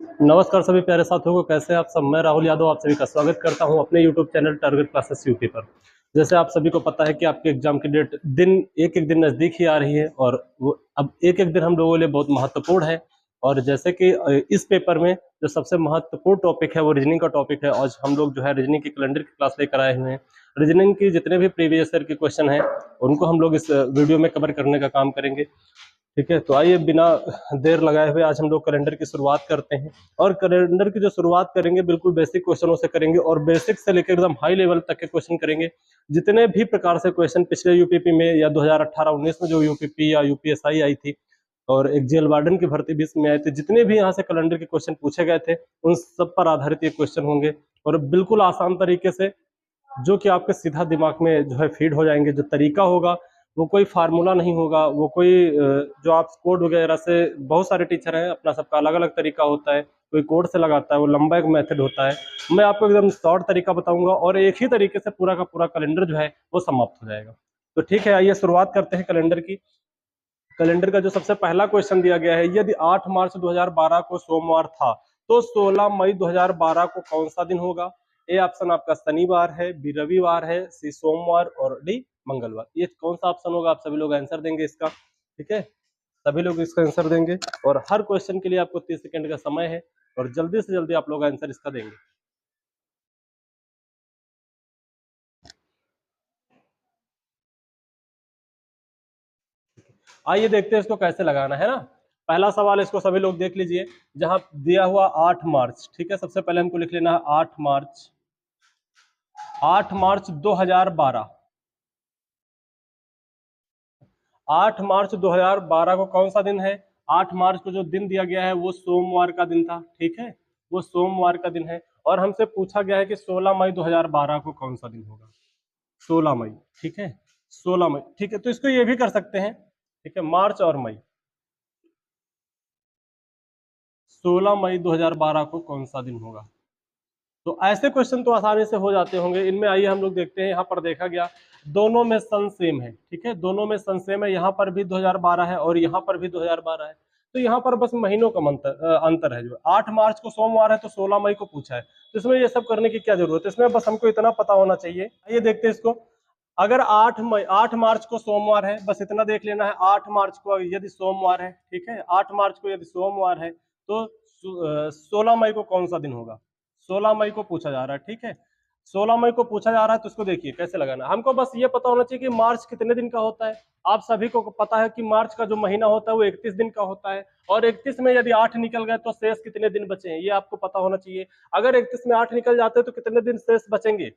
नमस्कार सभी प्यारे साथियों को, कैसे हैं आप सब। मैं राहुल यादव आप सभी का स्वागत करता हूं अपने YouTube channel target classes UP पर। जैसे आप सभी को पता है कि आपके एग्जाम की डेट एक एक दिन नज़दीक ही आ रही है और वो अब एक एक दिन हम लोगों के लिए बहुत महत्वपूर्ण है। और जैसे कि इस पेपर में जो सबसे महत्वपूर्ण टॉपिक है वो रीजनिंग का टॉपिक है। आज हम लोग जो है रीजनिंग की कैलेंडर की क्लास लेकर आए हुए हैं। रीजनिंग की जितने भी प्रीवियस ईयर के क्वेश्चन हैं उनको हम लोग इस वीडियो में कवर करने का काम करेंगे। ठीक है, तो आइए बिना देर लगाए हुए आज हम लोग कैलेंडर की शुरुआत करते हैं। और कैलेंडर की जो शुरुआत करेंगे बिल्कुल बेसिक क्वेश्चनों से करेंगे और बेसिक से लेकर एकदम हाई लेवल तक के क्वेश्चन करेंगे। जितने भी प्रकार से क्वेश्चन पिछले यूपीपी में या 2018-19 में जो यूपीपी या यूपीएसआई आई थी और एक जेल वार्डन की भर्ती 20 में आई थी, जितने भी यहाँ से कैलेंडर के क्वेश्चन पूछे गए थे उन सब पर आधारित ये क्वेश्चन होंगे। और बिल्कुल आसान तरीके से जो कि आपके सीधा दिमाग में जो है फीड हो जाएंगे। जो तरीका होगा वो कोई फार्मूला नहीं होगा, वो कोई जो आप कोड वगैरह से, बहुत सारे टीचर हैं, अपना सबका अलग अलग तरीका होता है। कोई कोड से लगाता है, वो लंबा एक मेथड होता है। मैं आपको एकदम शॉर्ट तरीका बताऊंगा और एक ही तरीके से पूरा का पूरा कैलेंडर जो है वो समाप्त हो जाएगा। तो ठीक है, आइए शुरुआत करते हैं कैलेंडर की। कैलेंडर का जो सबसे पहला क्वेश्चन दिया गया है, यदि 8 मार्च 2012 को सोमवार था तो 16 मई 2012 को कौन सा दिन होगा। ए ऑप्शन आपका शनिवार है, बी रविवार है, सी सोमवार और डी मंगलवार। ये कौन सा ऑप्शन होगा, आप सभी लोग आंसर देंगे इसका। ठीक है, सभी लोग इसका आंसर देंगे और हर क्वेश्चन के लिए आपको 30 सेकंड का समय है और जल्दी से जल्दी आप लोग आंसर इसका देंगे। आइए देखते हैं इसको कैसे लगाना है ना। पहला सवाल इसको सभी लोग देख लीजिए, जहां दिया हुआ 8 मार्च। ठीक है, सबसे पहले हमको लिख लेना है 8 मार्च। 8 मार्च 2012। 8 मार्च 2012 को कौन सा दिन है। 8 मार्च को जो दिन दिया गया है वो सोमवार का दिन था। ठीक है, वो सोमवार का दिन है और हमसे पूछा गया है कि 16 मई 2012 को कौन सा दिन होगा। 16 मई। ठीक है, 16 मई। ठीक है, तो इसको ये भी कर सकते हैं। ठीक है, मार्च और मई। 16 मई 2012 को कौन सा दिन होगा। तो ऐसे क्वेश्चन तो आसानी से हो जाते होंगे। इनमें आइए हम लोग देखते हैं। यहाँ पर देखा गया दोनों में सन सेम है। ठीक है, दोनों में सन सेम है। यहाँ पर भी 2012 है और यहाँ पर भी 2012 है। तो यहाँ पर बस महीनों का अंतर है। जो 8 मार्च को सोमवार है तो 16 मई को पूछा है, तो इसमें ये सब करने की क्या जरूरत है। इसमें बस हमको इतना पता होना चाहिए। आइए देखते हैं इसको। अगर 8 मार्च को सोमवार है, बस इतना देख लेना है। 8 मार्च को यदि सोमवार है, ठीक है, 8 मार्च को यदि सोमवार है तो 16 मई को कौन सा दिन होगा। 16 मई को पूछा जा रहा है। ठीक है, 16 मई को पूछा जा रहा है तो इसको देखिए कैसे लगाना है। हमको बस ये पता होना चाहिए कि मार्च कितने दिन का होता है। आप सभी को पता है कि मार्च का जो महीना होता है वो 31 दिन का होता है और 31 में यदि 8 निकल गए तो शेष कितने दिन बचे हैं ये आपको पता होना चाहिए। अगर 31 में 8 निकल जाते हैं तो कितने दिन शेष बचेंगे।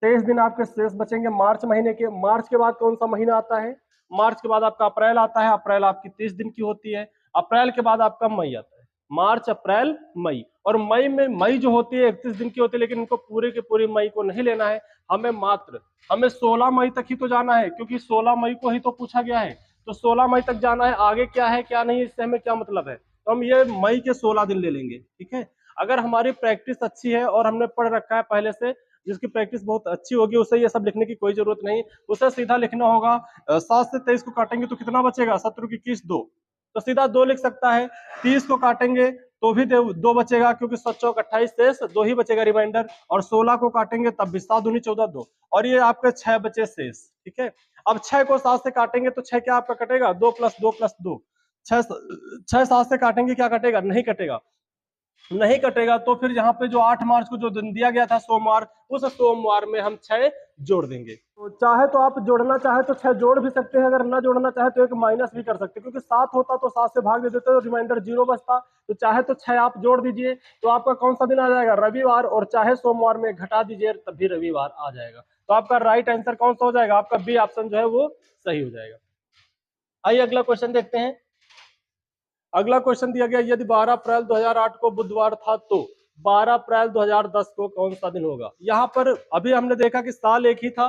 23 दिन आपके शेष बचेंगे मार्च महीने के। मार्च के बाद कौन सा महीना आता है। मार्च के बाद आपका अप्रैल आता है। अप्रैल आपकी 30 दिन की होती है। अप्रैल के बाद आपका मई आता है। मार्च, अप्रैल, मई। और मई में, मई जो होती है 31 दिन की होती है, लेकिन इनको पूरे के पूरे मई को नहीं लेना है। हमें 16 मई तक ही तो जाना है क्योंकि 16 मई को ही तो पूछा गया है। तो 16 मई तक जाना है। आगे क्या है क्या नहीं इससे हमें क्या मतलब है। तो हम ये मई के 16 दिन ले लेंगे। ठीक है, अगर हमारी प्रैक्टिस अच्छी है और हमने पढ़ रखा है पहले से, जिसकी प्रैक्टिस बहुत अच्छी होगी, उसे ये सब लिखने की कोई जरूरत नहीं। उसे सीधा लिखना होगा। 7 से 23 को काटेंगे तो कितना बचेगा। 17 की किस 2, तो सीधा 2 लिख सकता है। 30 को काटेंगे तो भी 2 बचेगा क्योंकि 7 चौक 28 शेष 2 ही बचेगा रिमाइंडर। और 16 को काटेंगे तब भी 7 दूनी 14 2 और ये आपके 6 बचे शेष। ठीक है, अब 6 को 7 से काटेंगे तो 6 क्या आपका कटेगा 2 + 2 + 2। 6 7 से काटेंगे क्या कटेगा, नहीं कटेगा। नहीं कटेगा तो फिर यहाँ पे जो 8 मार्च को जो दिन दिया गया था सोमवार, उस सोमवार में हम 6 जोड़ देंगे। तो चाहे तो आप जोड़ना चाहे तो 6 जोड़ भी सकते हैं, अगर ना जोड़ना चाहे तो एक माइनस भी कर सकते हैं क्योंकि 7 होता तो 7 से भाग दे देते तो रिमाइंडर 0 बचता। तो चाहे तो 6 आप जोड़ दीजिए तो आपका कौन सा दिन आ जाएगा, रविवार। और चाहे सोमवार में घटा दीजिए तब भी रविवार आ जाएगा। तो आपका राइट आंसर कौन सा हो जाएगा, आपका बी ऑप्शन जो है वो सही हो जाएगा। आइए अगला क्वेश्चन देखते हैं। अगला क्वेश्चन दिया गया, यदि 12 अप्रैल 2008 को बुधवार था तो 12 अप्रैल 2010 को कौन सा दिन होगा। यहाँ पर अभी हमने देखा कि साल एक ही था।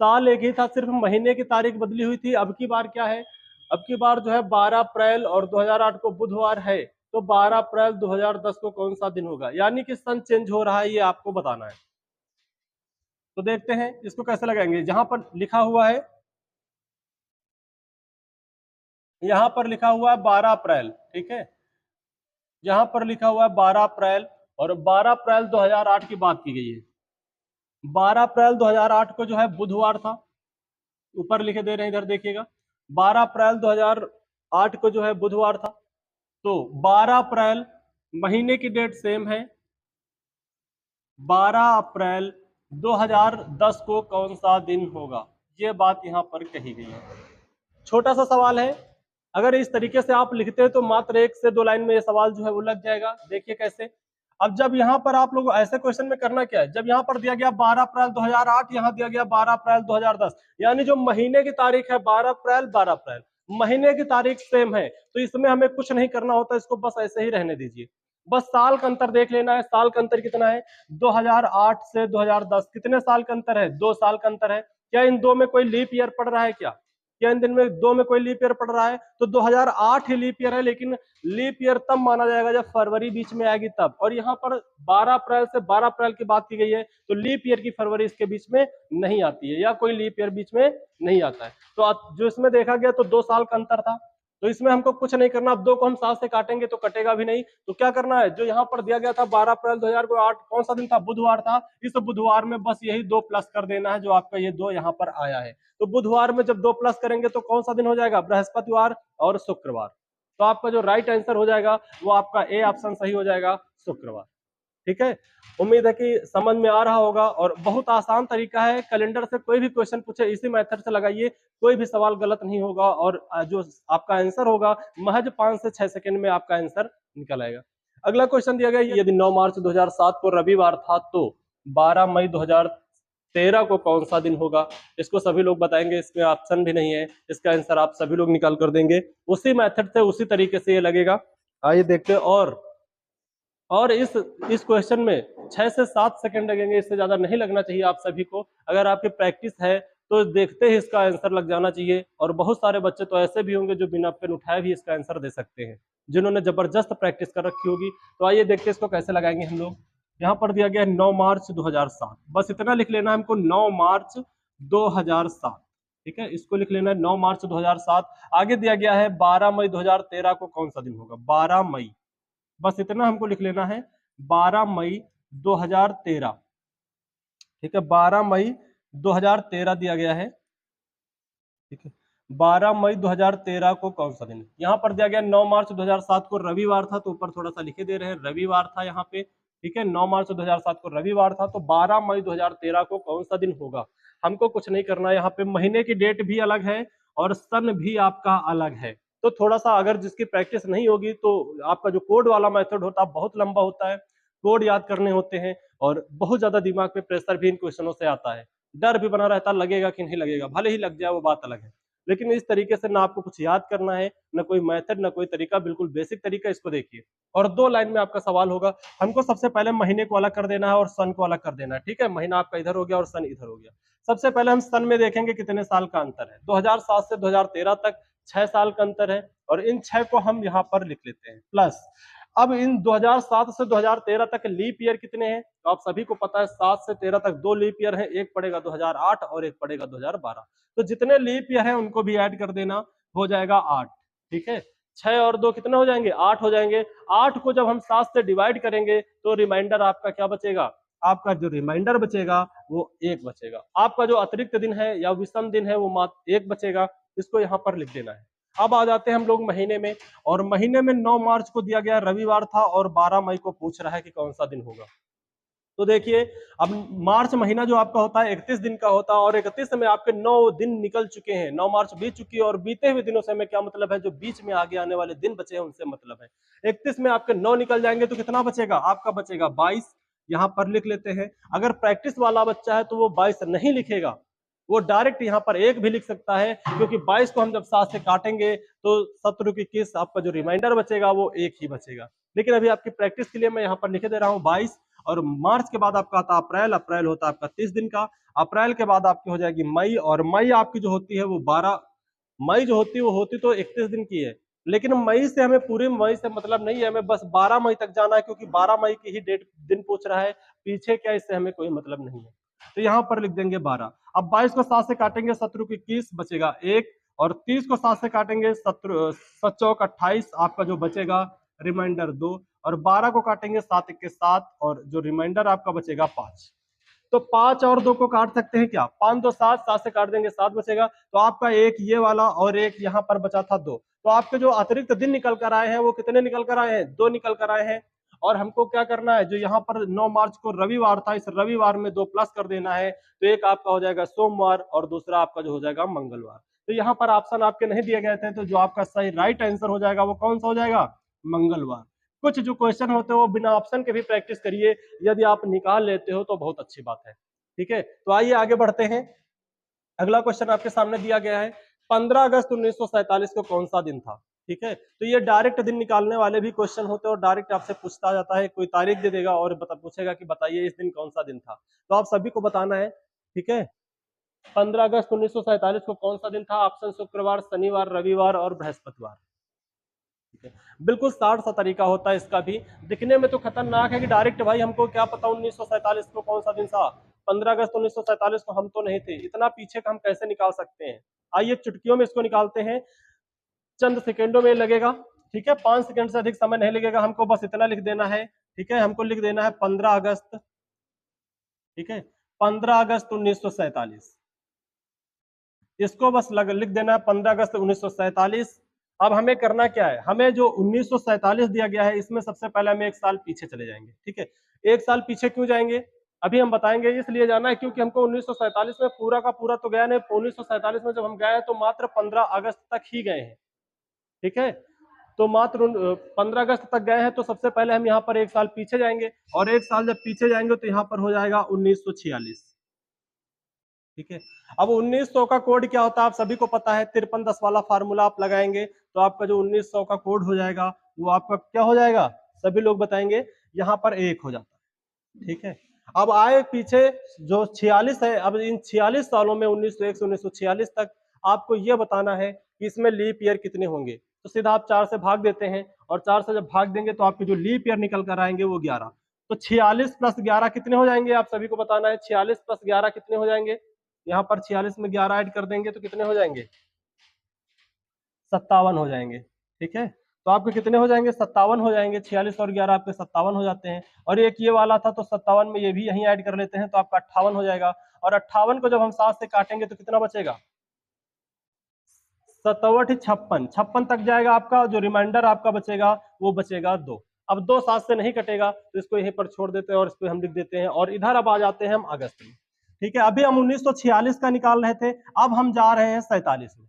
साल एक ही था, सिर्फ महीने की तारीख बदली हुई थी। अब की बार क्या है, अब की बार जो है 12 अप्रैल और 2008 को बुधवार है तो 12 अप्रैल 2010 को कौन सा दिन होगा। यानी कि सन चेंज हो रहा है, ये आपको बताना है। तो देखते हैं इसको कैसे लगाएंगे। जहां पर लिखा हुआ है, यहां पर लिखा हुआ है 12 अप्रैल। ठीक है, यहाँ पर लिखा हुआ है 12 अप्रैल, और 12 अप्रैल 2008 की बात की गई है। 12 अप्रैल 2008 को जो है बुधवार था, ऊपर लिखे दे रहे हैं, इधर देखिएगा। 12 अप्रैल 2008 को जो है बुधवार था, तो 12 अप्रैल महीने की डेट सेम है। 12 अप्रैल 2010 को कौन सा दिन होगा, ये बात यहां पर कही गई है। छोटा सा सवाल है, अगर इस तरीके से आप लिखते हैं तो मात्र 1 से 2 लाइन में ये सवाल जो है वो लग जाएगा। देखिए कैसे। अब जब यहाँ पर आप लोग ऐसे क्वेश्चन में करना क्या है, जब यहाँ पर दिया गया 12 अप्रैल 2008, यहाँ दिया गया 12 अप्रैल 2010, यानी जो महीने की तारीख है 12 अप्रैल 12 अप्रैल, महीने की तारीख सेम है, तो इसमें हमें कुछ नहीं करना होता, इसको बस ऐसे ही रहने दीजिए। बस साल का अंतर देख लेना है। साल का अंतर कितना है, 2008 से 2010 कितने साल का अंतर है, 2 साल का अंतर है। क्या इन दो में कोई लीप ईयर पड़ रहा है, क्या इन दिन में दो में कोई लीप ईयर पड़ रहा है, तो 2008 ही लीप ईयर है, लेकिन लीप ईयर तब माना जाएगा जब फरवरी बीच में आएगी तब। और यहाँ पर 12 अप्रैल से 12 अप्रैल की बात की गई है, तो लीप ईयर की फरवरी इसके बीच में नहीं आती है, या कोई लीप ईयर बीच में नहीं आता है। तो जो इसमें देखा गया तो 2 साल का अंतर था, तो इसमें हमको कुछ नहीं करना। अब 2 को हम 7 से काटेंगे तो कटेगा भी नहीं, तो क्या करना है, जो यहाँ पर दिया गया था 12 अप्रैल 2008 कौन सा दिन था, बुधवार था, इस बुधवार में बस यही 2 प्लस कर देना है, जो आपका ये 2 यहाँ पर आया है। तो बुधवार में जब 2 प्लस करेंगे तो कौन सा दिन हो जाएगा, बृहस्पतिवार और शुक्रवार। तो आपका जो राइट आंसर हो जाएगा वो आपका ए ऑप्शन सही हो जाएगा, शुक्रवार। ठीक है, उम्मीद है कि समझ में आ रहा होगा, और बहुत आसान तरीका है। कैलेंडर से कोई भी क्वेश्चन पूछे इसी मेथड से लगाइए, कोई भी सवाल गलत नहीं होगा, और जो आपका आंसर होगा महज 5 से 6 सेकंड में आपका आंसर निकल आएगा। अगला क्वेश्चन दिया गया, यदि 9 मार्च 2007 को रविवार था तो 12 मई 2013 को कौन सा दिन होगा। इसको सभी लोग बताएंगे, इसमें ऑप्शन भी नहीं है, इसका आंसर आप सभी लोग निकाल कर देंगे उसी मेथड से, उसी तरीके से ये लगेगा। आइए देखते हैं। और इस क्वेश्चन में 6 से 7 सेकंड लगेंगे, इससे ज्यादा नहीं लगना चाहिए आप सभी को। अगर आपकी प्रैक्टिस है तो देखते ही इसका आंसर लग जाना चाहिए, और बहुत सारे बच्चे तो ऐसे भी होंगे जो बिना पेन उठाए भी इसका आंसर दे सकते हैं, जिन्होंने जबरदस्त प्रैक्टिस कर रखी होगी। तो आइए देखते हैं इसको कैसे लगाएंगे हम लोग। यहाँ पर दिया गया है 9 मार्च 2007, बस इतना लिख लेना है हमको, 9 मार्च 2007। ठीक है, इसको लिख लेना है 9 मार्च 2007। आगे दिया गया है 12 मई 2013 को कौन सा दिन होगा, 12 मई, बस इतना हमको लिख लेना है, 12 मई 2013। ठीक है, 12 मई 2013 दिया गया है। ठीक है, 12 मई 2013 को कौन सा दिन, यहाँ पर दिया गया 9 मार्च 2007 को रविवार था, तो ऊपर थोड़ा सा लिखे दे रहे हैं, रविवार था यहाँ पे। ठीक है, 9 मार्च 2007 को रविवार था, तो 12 मई 2013 को कौन सा दिन होगा। हमको कुछ नहीं करना है, यहाँ पे महीने की डेट भी अलग है और सन भी आपका अलग है। तो थोड़ा सा अगर जिसकी प्रैक्टिस नहीं होगी तो आपका जो कोड वाला मेथड होता है बहुत लंबा होता है, कोड याद करने होते हैं, और बहुत ज्यादा दिमाग पे प्रेशर भी इन क्वेश्चनों से आता है, डर भी बना रहता, लगेगा कि नहीं लगेगा, भले ही लग जाए वो बात अलग है। लेकिन इस तरीके से ना आपको कुछ याद करना है, ना कोई मेथड, ना कोई तरीका, बिल्कुल बेसिक तरीका। इसको देखिए, और 2 लाइन में आपका सवाल होगा। हमको सबसे पहले महीने को अलग कर देना है और सन को अलग कर देना है। ठीक है, महीना आपका इधर हो गया और सन इधर हो गया। सबसे पहले हम सन में देखेंगे कितने साल का अंतर है, 2007 से 2013 तक 6 साल का अंतर है, और इन 6 को हम यहाँ पर लिख लेते हैं प्लस। अब इन 2007 से 2013 तक लीप ईयर कितने हैं, तो आप सभी को पता है 7 से 13 तक 2 लीप ईयर है, एक पड़ेगा 2008 और एक पड़ेगा 2012। तो जितने लीप ईयर है उनको भी ऐड कर देना, हो जाएगा 8। ठीक है, 6 और 2 कितने हो जाएंगे, 8 हो जाएंगे। 8 को जब हम 7 से डिवाइड करेंगे तो रिमाइंडर आपका क्या बचेगा, आपका जो रिमाइंडर बचेगा वो 1 बचेगा। आपका जो अतिरिक्त दिन है या विषम दिन है वो मात्र 1 बचेगा, इसको यहाँ पर लिख देना है। अब आ जाते हैं हम लोग महीने में, और महीने में 9 मार्च को दिया गया रविवार था, और 12 मई को पूछ रहा है कि कौन सा दिन होगा। तो देखिए, अब मार्च महीना जो आपका होता है 31 दिन का होता है, और 31 में आपके 9 दिन निकल चुके हैं, 9 मार्च बीत चुकी है, और बीते हुए दिनों से हमें क्या मतलब है, जो बीच में आगे आने वाले दिन बचे हैं उनसे मतलब है। 31 में आपके 9 निकल जाएंगे तो कितना बचेगा, आपका बचेगा 22। यहाँ पर लिख लेते हैं। अगर प्रैक्टिस वाला बच्चा है तो वो 22 नहीं लिखेगा, वो डायरेक्ट यहाँ पर 1 भी लिख सकता है, क्योंकि 22 को हम जब 7 से काटेंगे तो 17 की 21, आपका जो रिमाइंडर बचेगा वो 1 ही बचेगा। लेकिन अभी आपकी प्रैक्टिस के लिए मैं यहाँ पर लिखे दे रहा हूँ 22। और मार्च के बाद आपका आता अप्रैल, अप्रैल होता है आपका 30 दिन का। अप्रैल के बाद आपकी हो जाएगी मई, और मई आपकी जो होती है वो 12, मई जो होती है वो होती तो 31 दिन की है, लेकिन मई से हमें पूरी मई से मतलब नहीं है, हमें बस 12 मई तक जाना है, क्योंकि 12 मई की ही डेट दिन पूछ रहा है, पीछे क्या इससे हमें कोई मतलब नहीं है। तो यहाँ पर लिख देंगे 12। अब 22 को 7 से काटेंगे, 17 की 21 बचेगा 1, और 30 को 7 से काटेंगे, 17 7 चौक 28 आपका जो बचेगा रिमाइंडर 2, और 12 को काटेंगे 7 1 के 7, और जो रिमाइंडर आपका बचेगा 5। तो 5 और 2 को काट सकते हैं क्या? 5 2 7, 7 से काट देंगे 7 बचेगा। तो आपका एक ये वाला और एक यहाँ पर बचा था 2। तो आपके जो अतिरिक्त दिन निकल कर आए हैं वो कितने निकल कर आए हैं? 2 निकल कर आए हैं। और हमको क्या करना है, जो यहाँ पर 9 मार्च को रविवार था, इस रविवार में 2 प्लस कर देना है। तो एक आपका हो जाएगा सोमवार और दूसरा आपका जो हो जाएगा मंगलवार। तो यहाँ पर ऑप्शन आपके नहीं दिए गए थे, तो जो आपका सही राइट आंसर हो जाएगा वो कौन सा हो जाएगा? मंगलवार। कुछ जो क्वेश्चन होते हैं वो बिना ऑप्शन के भी प्रैक्टिस करिए, यदि आप निकाल लेते हो तो बहुत अच्छी बात है। ठीक है, तो आइए आगे बढ़ते हैं। अगला क्वेश्चन आपके सामने दिया गया है, 15 अगस्त 1947 को कौन सा दिन था? ठीक है, तो ये डायरेक्ट दिन निकालने वाले भी क्वेश्चन होते हैं और डायरेक्ट आपसे पूछता जाता है, कोई तारीख दे देगा और पूछेगा कि बताइए इस दिन कौन सा दिन था। तो आप सभी को बताना है। ठीक है, 15 अगस्त 1947 को कौन सा दिन था? ऑप्शन शुक्रवार, शनिवार, रविवार और बृहस्पतिवार। बिल्कुल शार्ट सा तरीका होता है इसका भी, दिखने में तो खतरनाक है कि डायरेक्ट भाई हमको क्या पता 1947 को कौन सा दिन था, 15 अगस्त 1947 को हम तो नहीं थे, इतना पीछे का हम कैसे निकाल सकते हैं? आइए चुटकियों में इसको निकालते हैं, चंद सेकेंडों में लगेगा। ठीक है, 5 सेकंड से अधिक समय नहीं लगेगा, हमको बस इतना लिख देना है। ठीक है, हमको लिख देना है 15 अगस्त। ठीक है, 15 अगस्त 1947, इसको बस लिख देना है 15 अगस्त 1947। अब हमें करना क्या है, हमें जो 1947 दिया गया है इसमें सबसे पहले हम एक साल पीछे चले जाएंगे। ठीक है, एक साल पीछे क्यों जाएंगे अभी हम बताएंगे। इसलिए जाना है क्योंकि हमको 1947 में पूरा का पूरा तो गया नहीं, 1947 में जब हम गए तो मात्र 15 अगस्त तक ही गए हैं। ठीक है, तो मात्र 15 अगस्त तक गए हैं, तो सबसे पहले हम यहाँ पर एक साल पीछे जाएंगे, और एक साल जब पीछे जाएंगे तो यहाँ पर हो जाएगा 1946। ठीक है, अब 1900 का कोड क्या होता है आप सभी को पता है, 5310 वाला फार्मूला आप लगाएंगे तो आपका जो 1900 का कोड हो जाएगा वो आपका क्या हो जाएगा, सभी लोग बताएंगे, यहाँ पर 1 हो जाता है। ठीक है, अब आए पीछे जो 46 है, अब इन 46 सालों में 1901 से 1946 तक आपको ये बताना है कि इसमें लीप ईयर कितने होंगे। तो सीधा आप 4 से भाग देते हैं, और 4 से जब भाग देंगे तो आपके जो लीप ईयर निकल कर आएंगे वो 11। तो 46 प्लस 11 कितने हो जाएंगे आप सभी को बताना है, 46 प्लस 11 कितने हो जाएंगे। यहाँ पर 46 में 11 ऐड कर देंगे तो कितने हो जाएंगे, 57 हो जाएंगे। ठीक है, तो आपके कितने हो जाएंगे, 57 हो जाएंगे। 46 और 11 आपके 57 हो जाते हैं, और एक ये वाला था तो 57 में ये भी यहीं ऐड कर लेते हैं तो आपका 58 हो जाएगा। और 58 को जब हम 7 से काटेंगे तो कितना बचेगा, 57 56, 56 तक जाएगा आपका, जो रिमाइंडर आपका बचेगा वो बचेगा 2। अब 2 7 से नहीं कटेगा तो इसको यहीं पर छोड़ देते हैं और इस पर हम लिख देते हैं, और इधर अब आ जाते हैं हम अगस्त में। ठीक है, अभी हम 1946 का निकाल रहे थे, अब हम जा रहे हैं 47 में।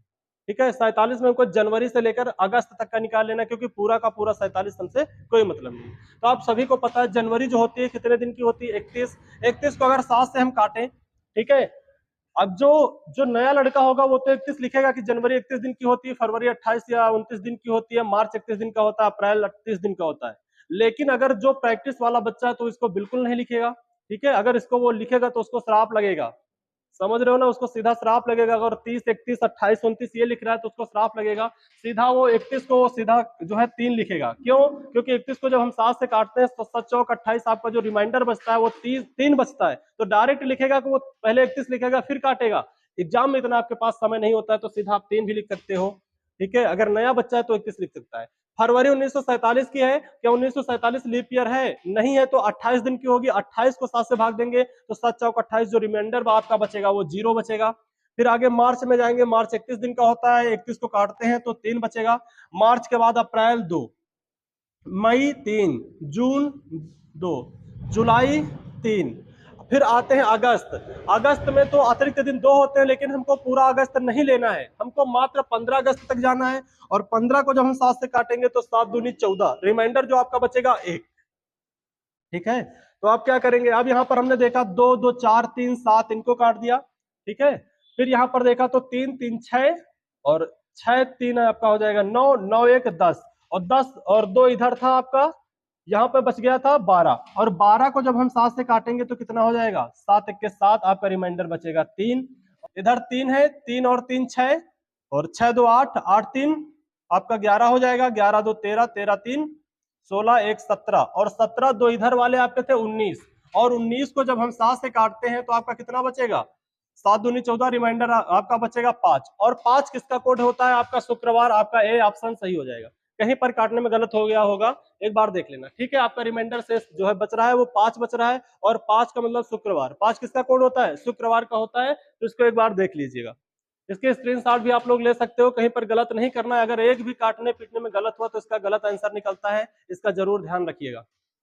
ठीक है, 47 में हमको जनवरी से लेकर अगस्त तक का निकाल लेना, क्योंकि पूरा का पूरा 47 हमसे कोई मतलब नहीं। तो आप सभी को पता है जनवरी जो होती है कितने दिन की होती है, 31। 31 को अगर 7 से हम काटें, ठीक है, अब जो जो नया लड़का होगा वो तो 31 लिखेगा कि जनवरी 31 दिन की होती है, फरवरी 28 या 29 दिन की होती है, मार्च 31 दिन का होता है, अप्रैल 38 दिन का होता है। लेकिन अगर जो प्रैक्टिस वाला बच्चा है तो इसको बिल्कुल नहीं लिखेगा। ठीक है, अगर इसको वो लिखेगा तो उसको श्राप लगेगा, समझ रहे हो ना, उसको सीधा श्राप लगेगा। अगर 30 31 28 29 ये लिख रहा है तो उसको श्राप लगेगा, सीधा वो 31 को सीधा जो है 3 लिखेगा। क्यों? क्योंकि 31 को जब हम 7 से काटते हैं तो 7 चौक 28, आपका जो रिमाइंडर बचता है वो 3 बचता है, तो डायरेक्ट लिखेगा कि वो पहले 31 लिखेगा फिर काटेगा। एग्जाम में इतना आपके पास समय नहीं होता है तो सीधा आप 3 भी लिख सकते हो। ठीक है, अगर नया बच्चा है तो 31 लिख सकता है। फरवरी 1947 की है, क्या 1947 लीप ईयर है? नहीं है, तो 28 दिन की होगी। 28 को 7 से भाग देंगे तो 7 चौक 28, जो रिमाइंडर आपका बचेगा वो 0 बचेगा। फिर आगे मार्च में जाएंगे, मार्च 31 दिन का होता है, 31 को काटते हैं तो 3 बचेगा। मार्च के बाद अप्रैल 2, मई 3, जून 2, जुलाई 3, फिर आते हैं अगस्त। अगस्त में तो अतिरिक्त दिन 2 होते हैं, लेकिन हमको पूरा अगस्त नहीं लेना है, हमको मात्र 15 अगस्त तक जाना है। और 15 को जब हम 7 से काटेंगे तो 7 दूनी 14, रिमाइंडर जो आपका बचेगा 1। ठीक है, तो आप क्या करेंगे, अब यहाँ पर हमने देखा 2 2 4 3 7, इनको काट दिया। ठीक है, फिर यहाँ पर देखा तो 3 3 6, और 6 3 आपका हो जाएगा 9, 9 1 10, और 10 और 2 इधर था आपका, यहाँ पे बच गया था 12, और 12 को जब हम 7 से काटेंगे तो कितना हो जाएगा, 7 1 के 7, आपका रिमाइंडर बचेगा 3। इधर 3 है, 3 और 3 6, और 6 2 8, 8 3 आपका 11 हो जाएगा, 11 2 13, 13 3 16, 1 17, और 17 दो इधर वाले आपके थे 19, और 19 को जब हम 7 से काटते हैं तो आपका कितना बचेगा, 7 दूनी 14, रिमाइंडर आपका बचेगा 5। और 5 किसका कोड होता है, आपका शुक्रवार, आपका ए ऑप्शन सही हो जाएगा। कहीं पर काटने में गलत हो गया होगा, एक बार देख लेना। ठीक है, आपका रिमाइंडर शेष जो है बच रहा है वो 5 बच रहा है, और 5 का मतलब शुक्रवार, 5 किसका कोड होता है, शुक्रवार का होता है, तो इसको एक बार देख लीजिएगा। इसके स्क्रीनशॉट भी आप लोग ले सकते हो, कहीं पर गलत नहीं करना है। अगर एक भी काटने पीटने में गलत हुआ तो इसका गलत आंसर निकलता है, इसका जरूर ध्यान रखिएगा।